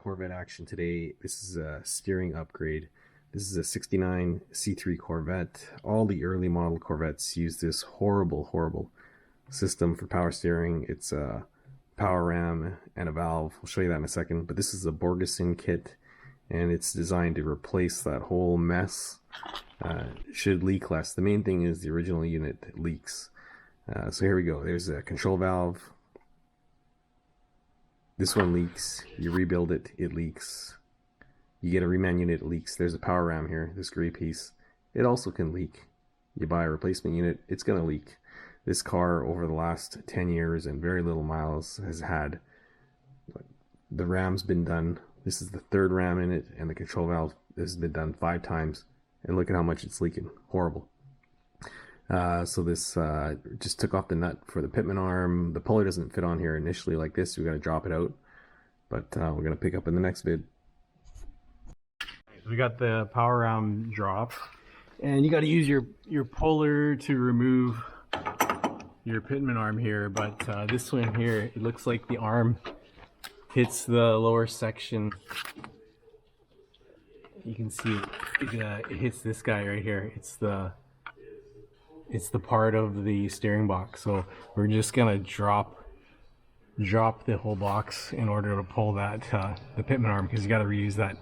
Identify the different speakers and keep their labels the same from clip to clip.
Speaker 1: Corvette action today. This is a steering upgrade. This is a 69 C3 Corvette. All the early model Corvettes use this horrible system for power steering. It's a power ram and a valve. I'll show you that in a second. But this is a Borgeson kit, and it's designed to replace that whole mess. Should leak less. The main thing is the original unit leaks. So here we go. There's a control valve. This one leaks. You rebuild it, it leaks. You get a reman unit, it leaks. There's a power ram here, this gray piece. It also can leak. You buy a replacement unit, it's going to leak. This car, over the last 10 years and very little miles, has had the ram's been done. This is the third ram in it, and the control valve has been done 5 times. And look at how much it's leaking. Horrible. So this just took off the nut for the pitman arm. The puller doesn't fit on here initially like this. We got to drop it out, but we're going to pick up in the next vid.
Speaker 2: We got the power ram drop, and you got to use your puller to remove your pitman arm here. But this one here, it looks like the arm hits the lower section. You can see it hits this guy right here. It's the part of the steering box, so we're just gonna drop the whole box in order to pull that the pitman arm, because you got to reuse that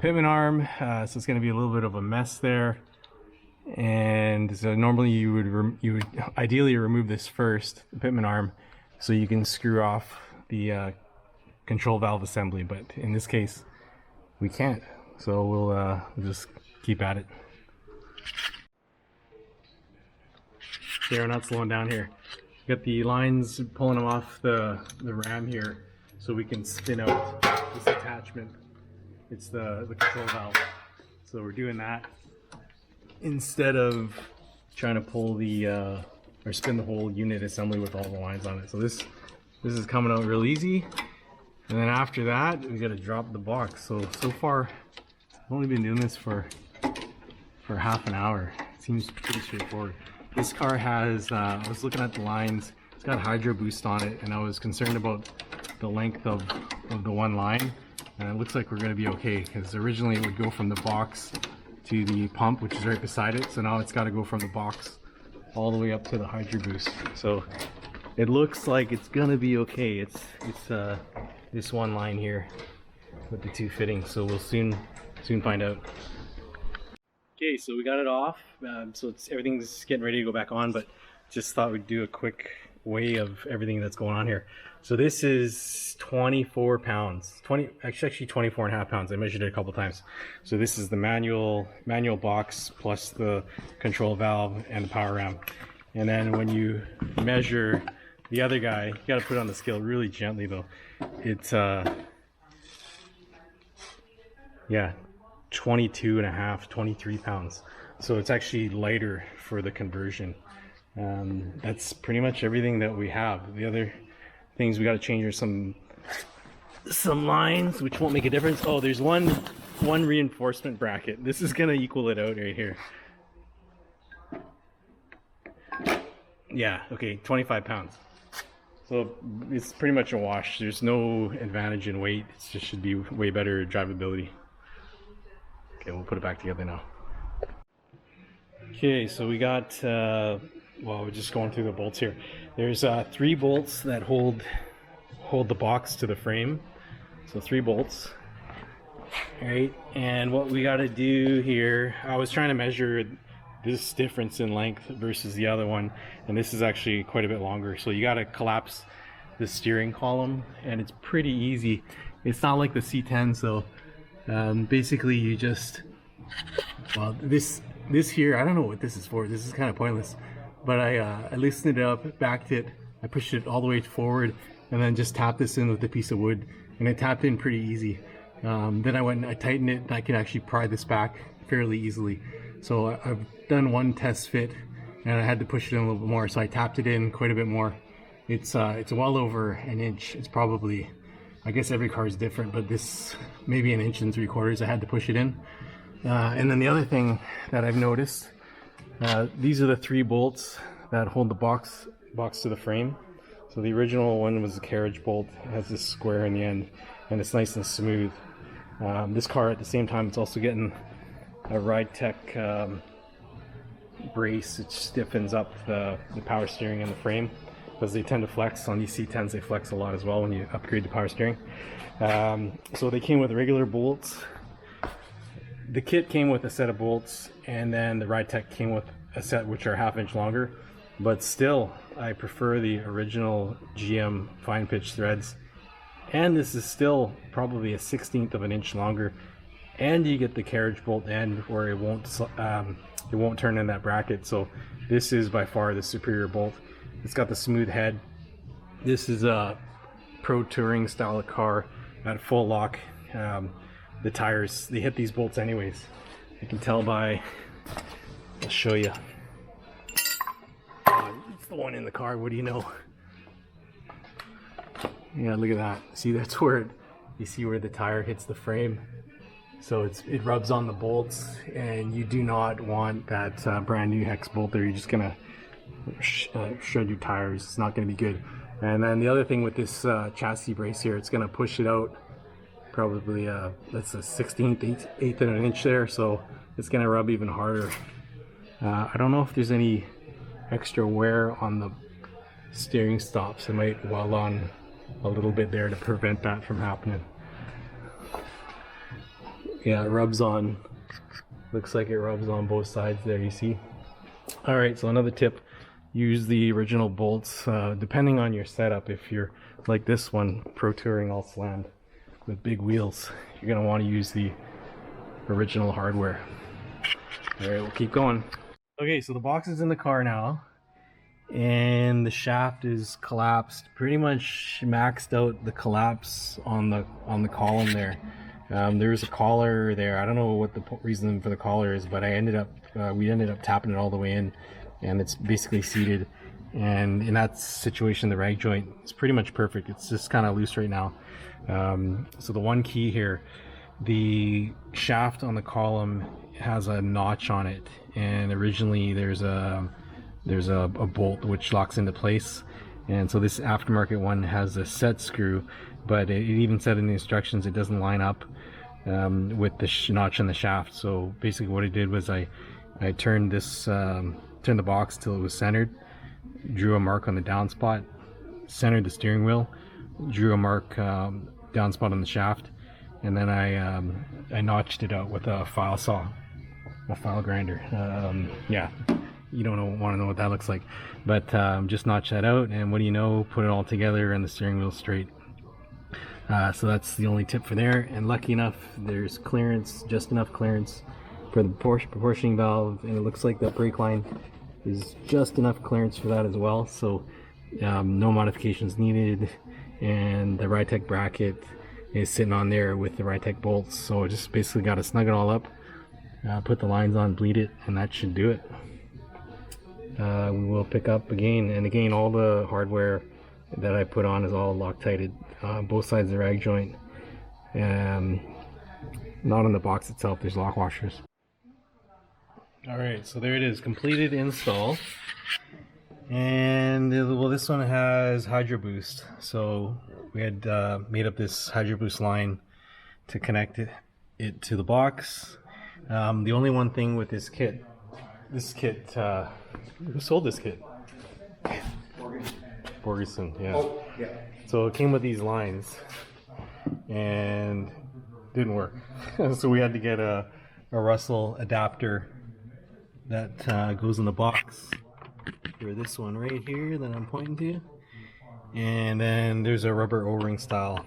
Speaker 2: pitman arm. So it's gonna be a little bit of a mess there, and so normally you would ideally remove this first, the pitman arm, so you can screw off the control valve assembly, but in this case we can't, so we'll just keep at it. Okay, we're not slowing down here. Got the lines pulling them off the ram here, so we can spin out this attachment. It's the control valve. So we're doing that instead of trying to pull the or spin the whole unit assembly with all the lines on it. So this is coming out real easy. And then after that, we got to drop the box. So far, I've only been doing this for half an hour. It seems pretty straightforward. This car has, I was looking at the lines, it's got Hydro Boost on it, and I was concerned about the length of the one line, and it looks like we're going to be okay, because originally it would go from the box to the pump, which is right beside it, so now it's got to go from the box all the way up to the Hydro Boost. So it looks like it's going to be okay. It's this one line here with the 2 fittings, so we'll soon find out. Okay, so we got it off, so everything's getting ready to go back on, but just thought we'd do a quick weigh of everything that's going on here. So this is 24 pounds, actually 24 and a half pounds. I measured it a couple times. So this is the manual box plus the control valve and the power ram. And then when you measure the other guy, you got to put it on the scale really gently though. It's yeah, 22 and a half, 23 pounds. So it's actually lighter for the conversion. That's pretty much everything that we have. The other things we got to change are some lines, which won't make a difference. Oh, there's one reinforcement bracket. This is gonna equal it out right here. Yeah, okay, 25 pounds. So it's pretty much a wash. There's no advantage in weight. It just should be way better drivability. Okay, we'll put it back together now. Okay, so we got, well, we're just going through the bolts here. There's 3 bolts that hold the box to the frame. So 3 bolts. All right, and what we got to do here, I was trying to measure this difference in length versus the other one, and this is actually quite a bit longer. So you got to collapse the steering column, and it's pretty easy. It's not like the C10, so basically you just, well, this here, I don't know what this is for. This is kind of pointless, but I loosened it up, backed it, I pushed it all the way forward, and then just tapped this in with a piece of wood, and it tapped in pretty easy. Then I went and I tightened it, and I can actually pry this back fairly easily. So I've done one test fit, and I had to push it in a little bit more, so I tapped it in quite a bit more. It's well over an inch. It's probably, I guess every car is different, but this maybe 1 3/4 inches. I had to push it in. And then the other thing that I've noticed, these are the 3 bolts that hold the box to the frame. So the original one was a carriage bolt. It has this square in the end. and it's nice and smooth. This car at the same time, it's also getting a Ride Tech brace. It stiffens up the power steering and the frame, because they tend to flex. On these C10s they flex a lot as well when you upgrade the power steering. So they came with regular bolts. The kit came with a set of bolts, and then the Ride Tech came with a set which are 1/2 inch longer, but still I prefer the original GM fine pitch threads, and this is still probably a 1/16 of an inch longer, and you get the carriage bolt end where it won't turn in that bracket. So this is by far the superior bolt. It's got the smooth head. This is a pro touring style of car at full lock. The tires, they hit these bolts anyways. You can tell by, I'll show you. It's the one in the car, what do you know? Yeah, look at that. See, that's where you see where the tire hits the frame. So it rubs on the bolts, and you do not want that brand new hex bolt there. You're just gonna shred your tires. It's not gonna be good. And then the other thing with this chassis brace here, it's gonna push it out probably that's a 1/16, eighth of an inch there, so it's gonna rub even harder. I don't know if there's any extra wear on the steering stops. It might well on a little bit there to prevent that from happening. Yeah, it rubs on, looks like it rubs on both sides there, you see. All right, so another tip, use the original bolts depending on your setup. If you're like this one, Pro Touring all slammed with big wheels, you're gonna want to use the original hardware. All right, we'll keep going. Okay, so the box is in the car now, and the shaft is collapsed, pretty much maxed out the collapse on the column there. There's a collar there. I don't know what the reason for the collar is, but we ended up tapping it all the way in, and it's basically seated. And in that situation, the rag joint is pretty much perfect. It's just kind of loose right now. So the one key here, the shaft on the column has a notch on it, and originally there's a bolt which locks into place, and so this aftermarket one has a set screw, but it even said in the instructions it doesn't line up with the notch in the shaft. So basically what I did was I turned the box till it was centered, drew a mark on the down spot, centered the steering wheel, drew a mark down spot on the shaft, and then I notched it out with a file saw, a file grinder. Yeah, you don't want to know what that looks like, but just notch that out, and what do you know, put it all together and the steering wheel straight. So that's the only tip for there, and lucky enough there's clearance, just enough clearance for the proportioning valve, and it looks like the brake line is just enough clearance for that as well, so no modifications needed. And the Ride Tech bracket is sitting on there with the Ride Tech bolts, so I just basically got to snug it all up, put the lines on, bleed it, and that should do it. We will pick up again, and again all the hardware that I put on is all Loctited, both sides of the rag joint, and not on the box itself. There's lock washers. Alright, so there it is, completed install. And well, this one has Hydro Boost, so we had made up this Hydro Boost line to connect it to the box. The only one thing with this kit, who sold this kit? Borgeson, yeah. Oh, yeah. So it came with these lines and didn't work. So we had to get a Russell adapter that goes in the box for this one right here that I'm pointing to, and then there's a rubber O-ring style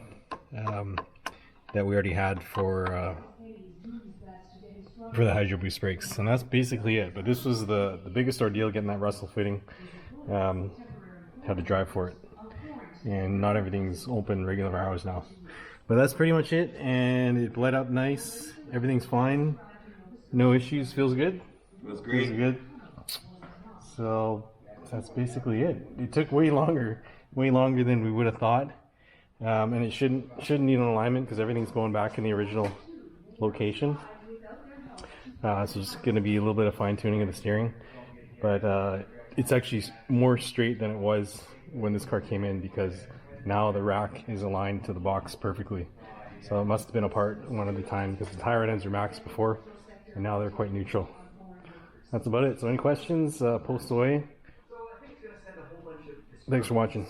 Speaker 2: that we already had for the Hydro Boost brakes, and that's basically it. But this was the biggest ordeal, getting that Russell fitting. Had to drive for it, and not everything's open regular hours now, but that's pretty much it. And it bled up nice, everything's fine, no issues, feels good.
Speaker 3: Feels great.
Speaker 2: Feels good. So that's basically it. It took way longer than we would have thought, and it shouldn't need an alignment because everything's going back in the original location. So just going to be a little bit of fine tuning of the steering, but it's actually more straight than it was when this car came in, because now the rack is aligned to the box perfectly. So it must have been apart one at a time because the tire ends are maxed before, and now they're quite neutral. That's about it. So any questions, post away. Thanks for watching.